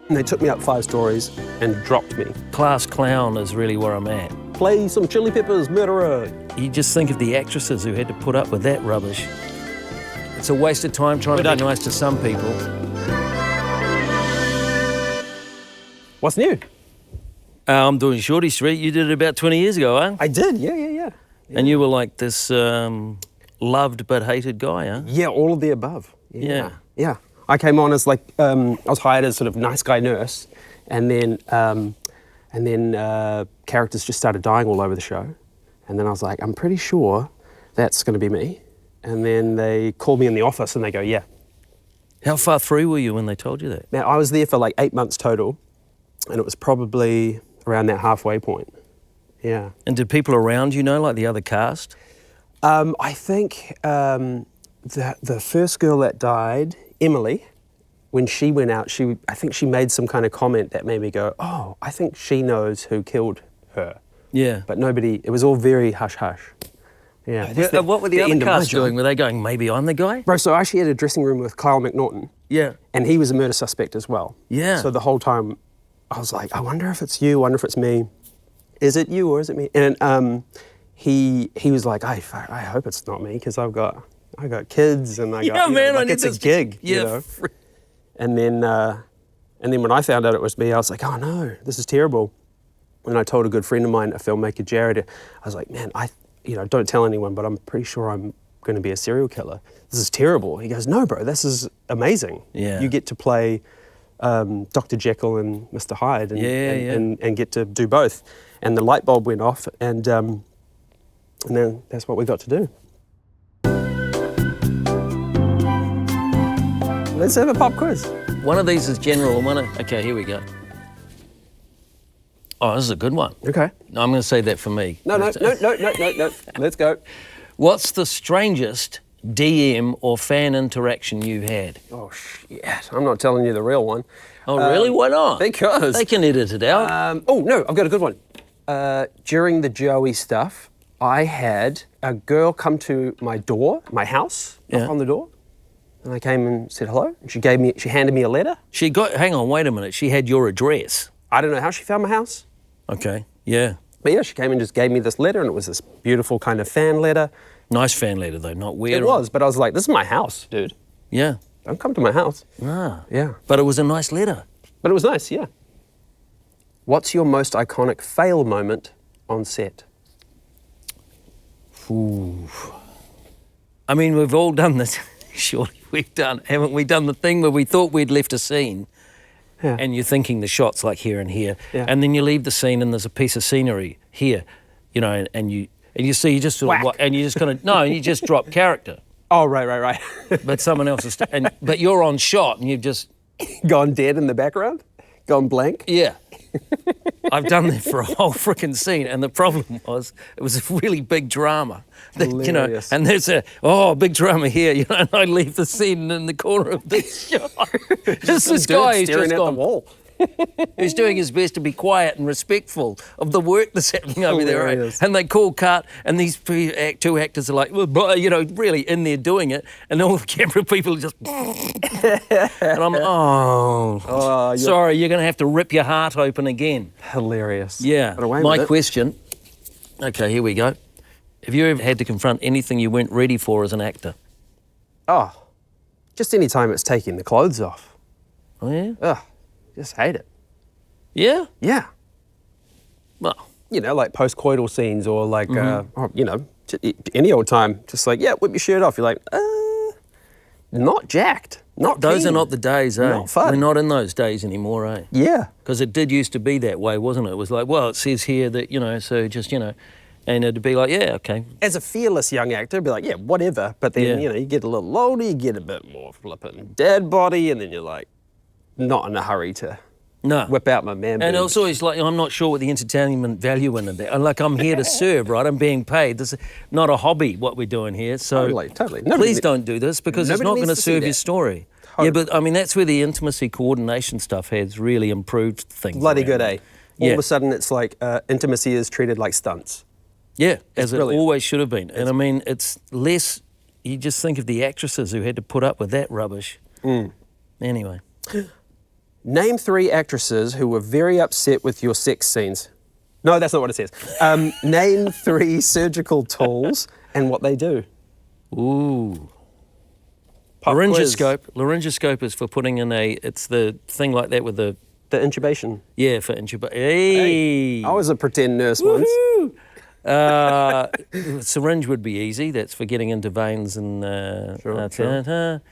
And they took me up 5 stories and dropped me. Class clown is really where I'm at. Play some Chili Peppers, murderer. You just think of the actresses who had to put up with that rubbish. It's a waste of time trying to be nice to some people. What's new? I'm doing Shorty Street. You did it about 20 years ago, huh? I did, yeah. And you were like this loved but hated guy, huh? Yeah, all of the above. Yeah. I came on as like, I was hired as sort of nice guy nurse, and then characters just started dying all over the show. And then I was like, I'm pretty sure that's going to be me. And then they called me in the office and they go, yeah. How far through were you when they told you that? Now, I was there for like 8 months total, and it was probably around that halfway point. Yeah. And did people around you know, like the other cast? I think the first girl that died, Emily, when she went out, I think she made some kind of comment that made me go, oh, I think she knows who killed her. Yeah. But nobody, it was all very hush-hush. Yeah. What were the other cast doing? Were they going, maybe I'm the guy? Bro, so I actually had a dressing room with Kyle McNaughton. Yeah. And he was a murder suspect as well. Yeah. So the whole time I was like, I wonder if it's you, I wonder if it's me. Is it you or is it me? And he was like, I hope it's not me, because I got kids and I got, it's a gig, yeah, you know. And then when I found out it was me, I was like, oh no, this is terrible. And I told a good friend of mine, a filmmaker, Jared, I was like, man, don't tell anyone, but I'm pretty sure I'm going to be a serial killer. This is terrible. He goes, no, bro, this is amazing. Yeah. You get to play Dr. Jekyll and Mr. Hyde and get to do both. And the light bulb went off, and then that's what we got to do. Let's have a pop quiz. One of these is general and okay, here we go. Oh, this is a good one. Okay. No, I'm going to save that for me. No. Let's go. What's the strangest DM or fan interaction you had? Oh, shit. I'm not telling you the real one. Oh, really? Why not? Because... They can edit it out. Oh, no, I've got a good one. During the Joey stuff, I had a girl come to my house, knock on the door, and I came and said hello, and she handed me a letter. Hang on, wait a minute, she had your address. I don't know how she found my house. Okay, yeah. But yeah, she came and just gave me this letter, and it was this beautiful kind of fan letter. Nice fan letter though, not weird. It was, but I was like, this is my house, dude. Yeah. Don't come to my house. Ah. Yeah. But it was a nice letter. But it was nice, yeah. What's your most iconic fail moment on set? Ooh. I mean, we've all done this. Surely haven't we done the thing where we thought we'd left a scene and you're thinking the shot's like here and here, and then you leave the scene and there's a piece of scenery here, you know, and you see you just sort of, and you just kind of, no, you just drop character. Oh, right. But someone else is, but you're on shot and you've just... Gone dead in the background? Gone blank? Yeah. I've done that for a whole freaking scene, and the problem was it was a really big drama. You know, and there's big drama here, you know, and I leave the scene in the corner of this shot. It's this guy who's staring just at gone, the wall. who's doing his best to be quiet and respectful of the work that's happening over there. Right? And they call cut, and these two actors are like, well, you know, really in there doing it, and all the camera people are just... and I'm, sorry, you're going to have to rip your heart open again. Hilarious. Yeah. My question, okay, here we go. Have you ever had to confront anything you weren't ready for as an actor? Oh, just any time it's taking the clothes off. Oh, yeah? Ugh. Just hate it. Yeah? Yeah. Well, you know, like post-coital scenes or like, you know, any old time, just like, yeah, whip your shirt off. You're like, not jacked. Not those keen. are not the days, eh? Not fun. We're not in those days anymore, eh? Yeah. Because it did used to be that way, wasn't it? It was like, well, it says here that, you know, so just, you know, and it'd be like, yeah, okay. As a fearless young actor, it'd be like, yeah, whatever. But then, you know, you get a little older, you get a bit more flippin' dad body, and then you're like, not in a hurry to whip out my man. And it's always like, I'm not sure what the entertainment value in it. Like, I'm here to serve, right? I'm being paid. This is not a hobby, what we're doing here. So totally. Please don't do this, because it's not going to serve your story. Totally. Yeah, but I mean, that's where the intimacy coordination stuff has really improved things. Bloody good, eh? All of a sudden, it's like intimacy is treated like stunts. Yeah, as it always should have been. And I mean, it's less, you just think of the actresses who had to put up with that rubbish. Anyway. Name 3 actresses who were very upset with your sex scenes. No, that's not what it says. Name 3 surgical tools and what they do. Ooh. Pop quiz. Laryngoscope is for putting in it's the thing like that with the intubation. Yeah, for intubation. Hey. I was a pretend nurse once. Syringe would be easy. That's for getting into veins and... Sure.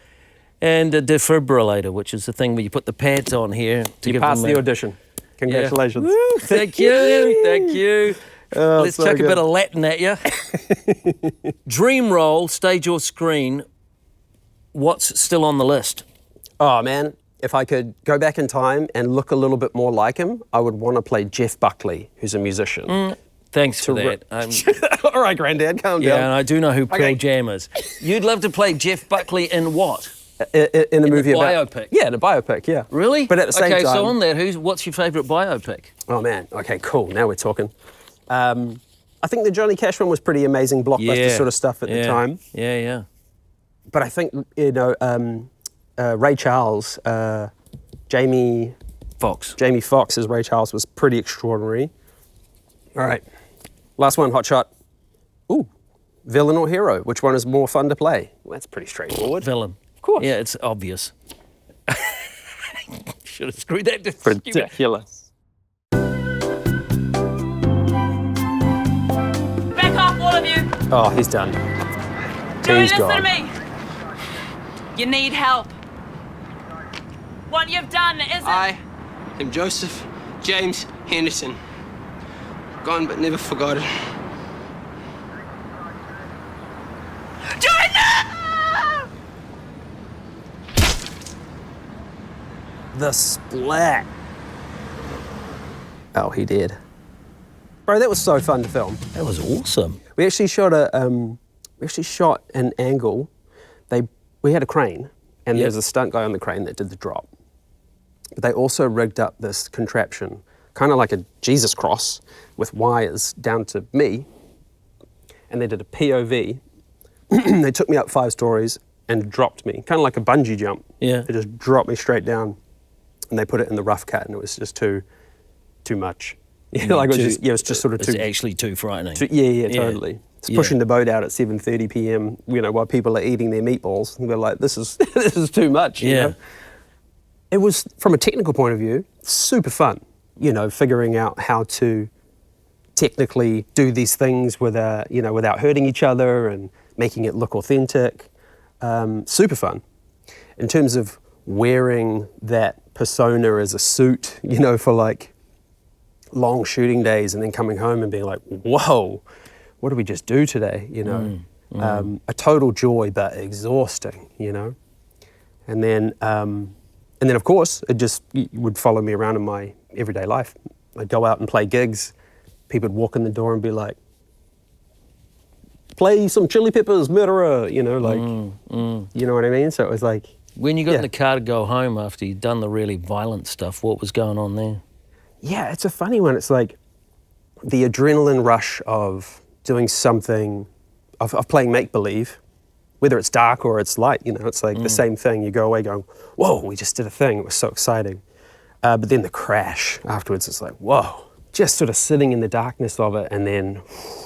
And a defibrillator, which is the thing where you put the pads on here. You passed the audition. Congratulations. Yeah. Woo, thank you, thank you. Let's chuck a bit of Latin at you. Dream role, stage or screen, what's still on the list? Oh, man. If I could go back in time and look a little bit more like him, I would want to play Jeff Buckley, who's a musician. Thanks for that. All right, Granddad, calm down. Yeah, and I do know who Pearl Jam is. You'd love to play Jeff Buckley in what? In a movie about... biopic? Yeah, in a biopic, yeah. Really? But at the same time... Okay, so on that, what's your favourite biopic? Oh, man. Okay, cool. Now we're talking. I think the Johnny Cash one was pretty amazing blockbuster sort of stuff at the time. Yeah. But I think, Ray Charles, Jamie Foxx as Ray Charles was pretty extraordinary. All right. Last one, hot shot. Ooh, villain or hero? Which one is more fun to play? Well, that's pretty straightforward. Villain. Of course. Yeah, it's obvious. Should have screwed that. Ridiculous. Back off, all of you. Oh, he's done. Joey, He's listen gone. to me. You need help. What you've done isn't... I am Joseph James Henderson. Gone but never forgotten. Joey, no! The splat. Oh, he did. Bro, that was so fun to film. That was awesome. We actually shot an angle. We had a crane, and there was a stunt guy on the crane that did the drop. But they also rigged up this contraption, kind of like a Jesus cross, with wires down to me, and they did a POV. They took me up 5 stories and dropped me, kind of like a bungee jump. Yeah. They just dropped me straight down, and they put it in the rough cut, and it was just too much. It was just sort of too... It's actually too frightening. Totally. It's pushing the boat out at 7:30 p.m. While people are eating their meatballs. And we're like, this is too much. You know? It was, from a technical point of view, super fun. Figuring out how to technically do these things without hurting each other and making it look authentic. Super fun. In terms of wearing that persona as a suit, for like long shooting days and then coming home and being like, whoa, what did we just do today? A total joy, but exhausting, And then of course, it would follow me around in my everyday life. I'd go out and play gigs. People would walk in the door and be like, play some Chili Peppers, murderer, you know what I mean? So it was like... When you got in the car to go home after you'd done the really violent stuff, what was going on there? Yeah, it's a funny one. It's like the adrenaline rush of doing something, of playing make-believe, whether it's dark or it's light, it's like the same thing. You go away going, whoa, we just did a thing. It was so exciting. But then the crash afterwards, it's like, whoa, just sort of sitting in the darkness of it and then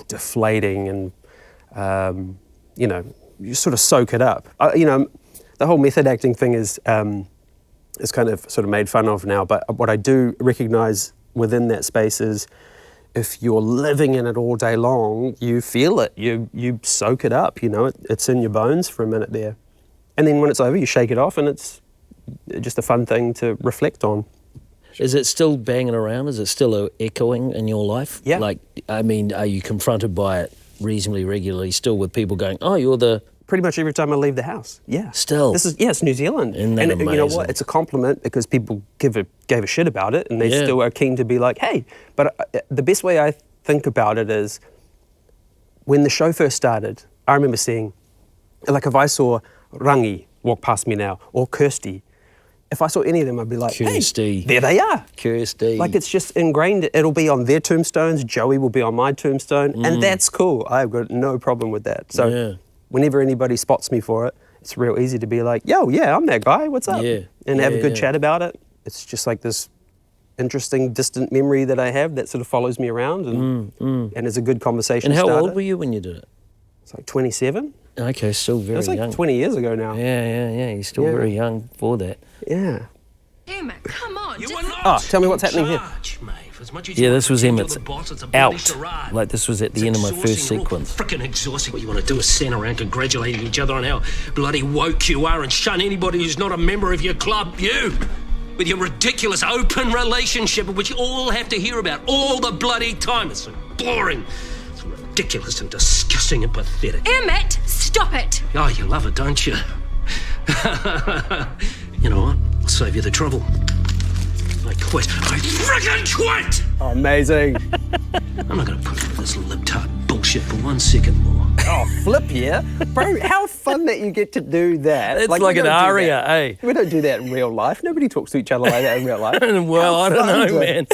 deflating and, you sort of soak it up. The whole method acting thing is kind of sort of made fun of now, but what I do recognize within that space is if you're living in it all day long, you feel it, you soak it up, it's in your bones for a minute there. And then when it's over, you shake it off and it's just a fun thing to reflect on. Is it still banging around? Is it still echoing in your life? Yeah. Are you confronted by it reasonably regularly still with people going, oh, you're the... Pretty much every time I leave the house, yeah. Still? It's New Zealand. Isn't that amazing? You know what, it's a compliment because people gave a shit about it and they still are keen to be like, hey. But the best way I think about it is when the show first started, I remember seeing, like if I saw Rangi walk past me now, or Kirsty, if I saw any of them, I'd be like, Kirsty. Hey, there they are. Kirsty. Like it's just ingrained, it'll be on their tombstones, Joey will be on my tombstone, and that's cool. I've got no problem with that. So whenever anybody spots me for it, it's real easy to be like, yo, yeah, I'm that guy, what's up? Yeah. And have a good chat about it. it's just like this interesting, distant memory that I have that sort of follows me around, and is a good conversation And how starter. old were you when you did it? It's like 27. Okay, still very It was like young. 20 years ago now. Yeah. You're still very young for that. Yeah. Emmett, come on. You just- are not Oh, tell me what's happening here. charge, mate. As much as Yeah, you this want was to Emmett's the boss, it's a bloody out. charade. Like this was at the end of my first sequence. Freaking exhausting. What you want to do is stand around congratulating each other on how bloody woke you are and shun anybody who's not a member of your club. You, with your ridiculous open relationship, which you all have to hear about all the bloody time. It's so boring. It's ridiculous and disgusting and pathetic. Emmett, stop it. Oh, you love it, don't you? You know what? I'll save you the trouble. I quit. I freaking quit! Oh, amazing. I'm not gonna put up with this libtard bullshit for 1 second more. Oh, flip yeah. Bro, how fun that you get to do that. It's like we an don't do aria, that. eh? We don't do that in real life. Nobody talks to each other like that in real life. Well, I don't know, man.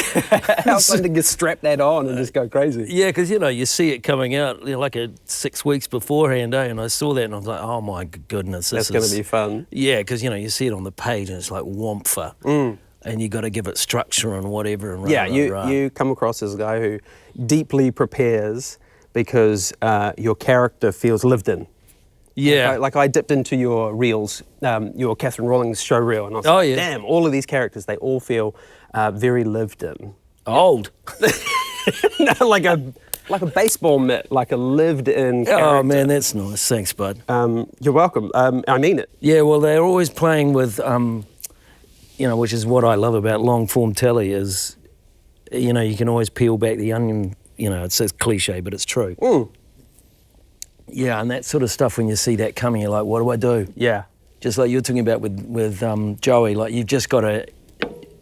How fun to just strap that on and just go crazy. Yeah, because, you see it coming out like 6 weeks beforehand, eh? And I saw that and I was like, oh, my goodness. That's going to be fun. Yeah, because, you see it on the page and it's like whompher. And you got to give it structure and whatever. And Yeah, you come across as a guy who deeply prepares because your character feels lived in. Yeah. Like I dipped into your reels, your Catherine Rawlings show reel, and I was Oh, like, yeah. damn, all of these characters, they all feel very lived in. Old. No, like a baseball mitt, like a lived in character. Oh, man, that's nice. Thanks, bud. You're welcome. I mean it. Yeah, well, they're always playing with, which is what I love about long-form telly is, you can always peel back the onion. It says cliche, but it's true. Yeah, and that sort of stuff, when you see that coming, you're like, what do I do? Yeah. Just like you're talking about with Joey, like you've just got to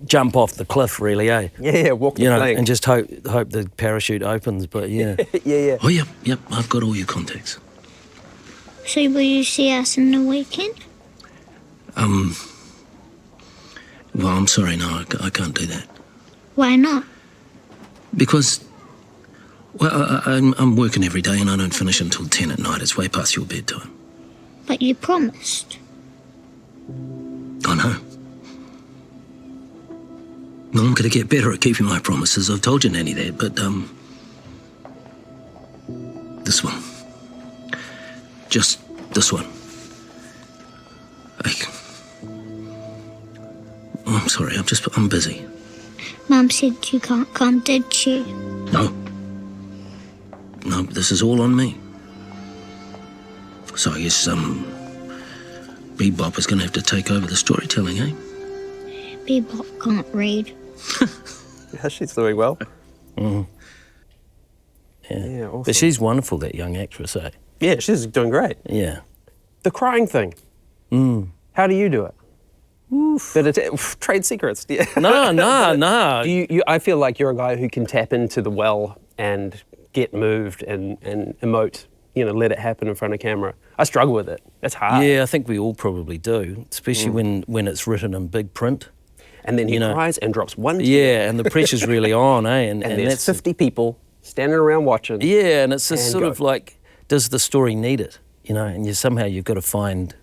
jump off the cliff, really, eh? Yeah, walk the plank. And just hope the parachute opens, but yeah. Yeah. Oh, yep, I've got all your contacts. So will you see us in the weekend? Well, I'm sorry, no, I can't do that. Why not? Because, well, I'm working every day and I don't finish until 10 at night. It's way past your bedtime. But you promised. I know. Well, I'm going to get better at keeping my promises. I've told you, Nanny, that, but, this one. Just this one. I'm sorry, I'm busy. Mum said you can't come, did she? No, this is all on me. So I guess, Bebop is going to have to take over the storytelling, eh? Bebop can't read. Yeah, she's doing well. Yeah. Yeah, awesome. But she's wonderful, that young actress, eh? Yeah, she's doing great. Yeah. The crying thing. How do you do it? Trade secrets. Yeah. No. I feel like you're a guy who can tap into the well and get moved and emote, let it happen in front of camera. I struggle with it. That's hard. Yeah, I think we all probably do, especially when it's written in big print. And then he cries and drops one tear. Yeah, and the pressure's really on, eh? And there's that's 50 people standing around watching. Yeah, and it's just And sort go. of like, does the story need it? And you've got to find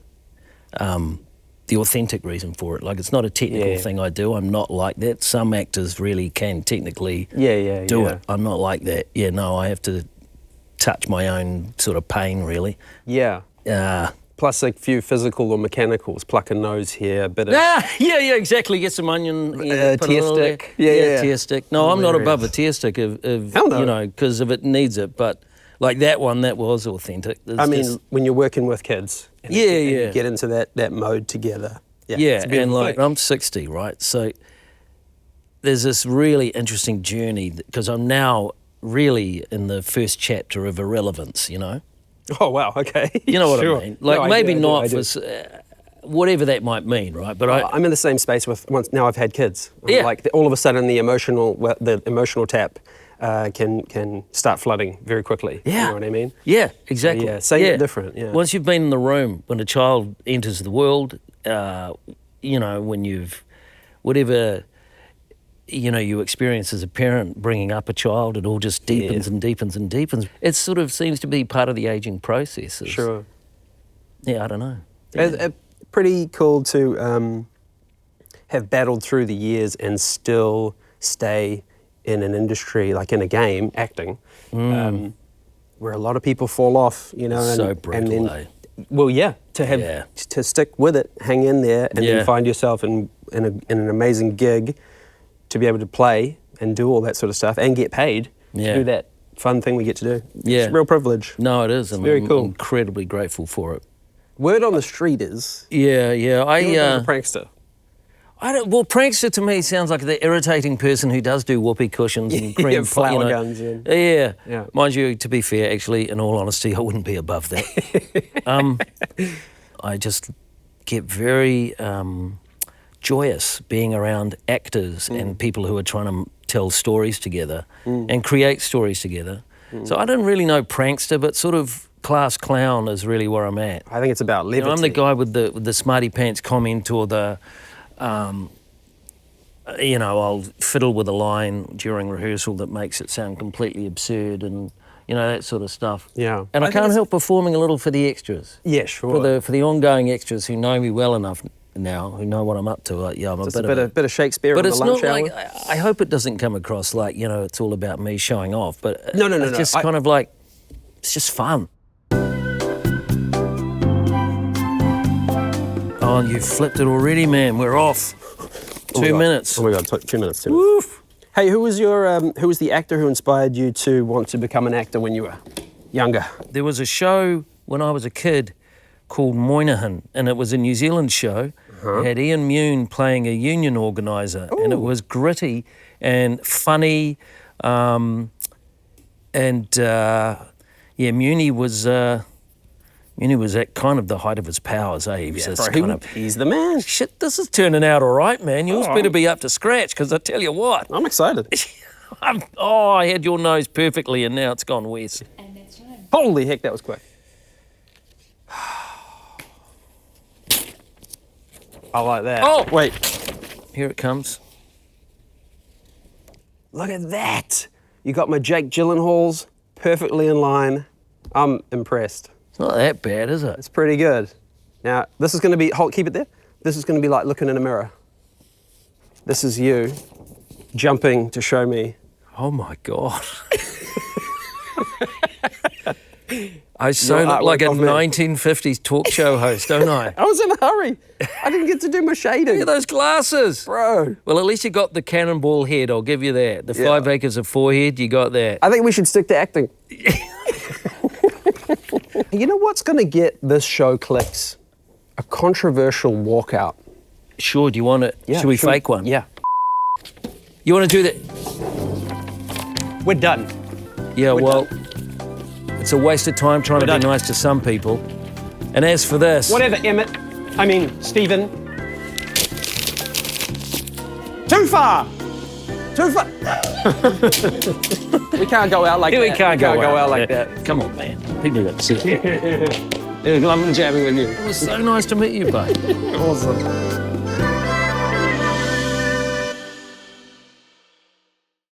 the authentic reason for it. Like, it's not a technical thing I do. I'm not like that. Some actors really can technically do it. I'm not like that. Yeah, no, I have to touch my own sort of pain, really. Yeah. Plus a few physical or mechanicals, pluck a nose here, a bit of... Yeah, exactly. Get some onion. Put a tear little there. stick. Yeah. Tear stick. No, I'm not Hilarious. above a tear stick if Hell no. because if it needs it. But like that one, that was authentic. It's when you're working with kids, and Yeah, you yeah. get into that mode together. Yeah, it's a beautiful and like thing. I'm 60, right? So there's this really interesting journey because I'm now really in the first chapter of irrelevance, Oh wow, okay. You know what Sure. I mean? Like No, I maybe do, not I do. for whatever that might mean, right? But I'm in the same space with now I've had kids. Yeah. Like all of a sudden the emotional tap can start flooding very quickly. Yeah. You know what I mean? Yeah, exactly. Yeah, same but different, yeah. Once you've been in the room, when a child enters the world, when you've, whatever, you experience as a parent bringing up a child, it all just deepens and deepens and deepens. It sort of seems to be part of the aging process. Sure. Yeah, I don't know. It's pretty cool to have battled through the years and still stay in an industry, like in a game, acting, where a lot of people fall off, you know. So brutal, eh? Well, yeah, to stick with it, hang in there, and then find yourself in an amazing gig, to be able to play and do all that sort of stuff and get paid to do that fun thing we get to do. Yeah. It's a real privilege. No, it is. It's very cool. I'm incredibly grateful for it. Word on the street is Yeah. you're a prankster. Well, prankster to me sounds like the irritating person who does do whoopee cushions and cream flower guns. And... Yeah. Mind you, to be fair, actually, in all honesty, I wouldn't be above that. I just get very joyous being around actors and people who are trying to tell stories together and create stories together. So I don't really know prankster, but sort of class clown is really where I'm at. I think it's about levity. You know, I'm the guy with the smarty pants comment or the, you know, I'll fiddle with a line during rehearsal that makes it sound completely absurd and, you know, that sort of stuff. Yeah. And I can't help performing a little for the extras. Yeah, sure. For the ongoing extras who know me well enough now, who know what I'm up to. Like, yeah, I'm a bit of Shakespeare in the lunch hour. But it's not like, I hope it doesn't come across like, you know, it's all about me showing off. But no. It's just kind of like, it's just fun. Oh, you've flipped it already, man. We're off. 2 minutes. Oh my God, 2 minutes. 2 minutes. Woof. Hey, who was the actor who inspired you to want to become an actor when you were younger? There was a show when I was a kid called Moynihan, and it was a New Zealand show. It had Ian Mune playing a union organiser, and it was gritty and funny, Mune was at kind of the height of his powers, eh? He was He's the man. Shit, this is turning out all right, man. Yours better be up to scratch, because I tell you what. I'm excited. I had your nose perfectly, and now it's gone west. And that's right. Holy heck, that was quick. I like that. Oh! Wait. Here it comes. Look at that. You got my Jake Gyllenhaals perfectly in line. I'm impressed. It's not that bad, is it? It's pretty good. Now, this is going to be, keep it there. This is going to be like looking in a mirror. This is you jumping to show me. Oh my God. I look like a 1950s talk show host, don't I? I was in a hurry. I didn't get to do my shading. Look at those glasses. Bro. Well, at least you got the cannonball head, I'll give you that. The 5 acres of forehead, you got that. I think we should stick to acting. You know what's going to get this show clicks? A controversial walkout. Sure, do you want it? Yeah, Should we fake one? Yeah. You want to do that? We're done. Yeah, it's a waste of time trying to be nice to some people. And as for this... Whatever, Stephen. Too far! We can't go out like that. We can't go out like that. Come on, man. People got to see it. It was lovely jamming with you. It was so nice to meet you, bud. Awesome.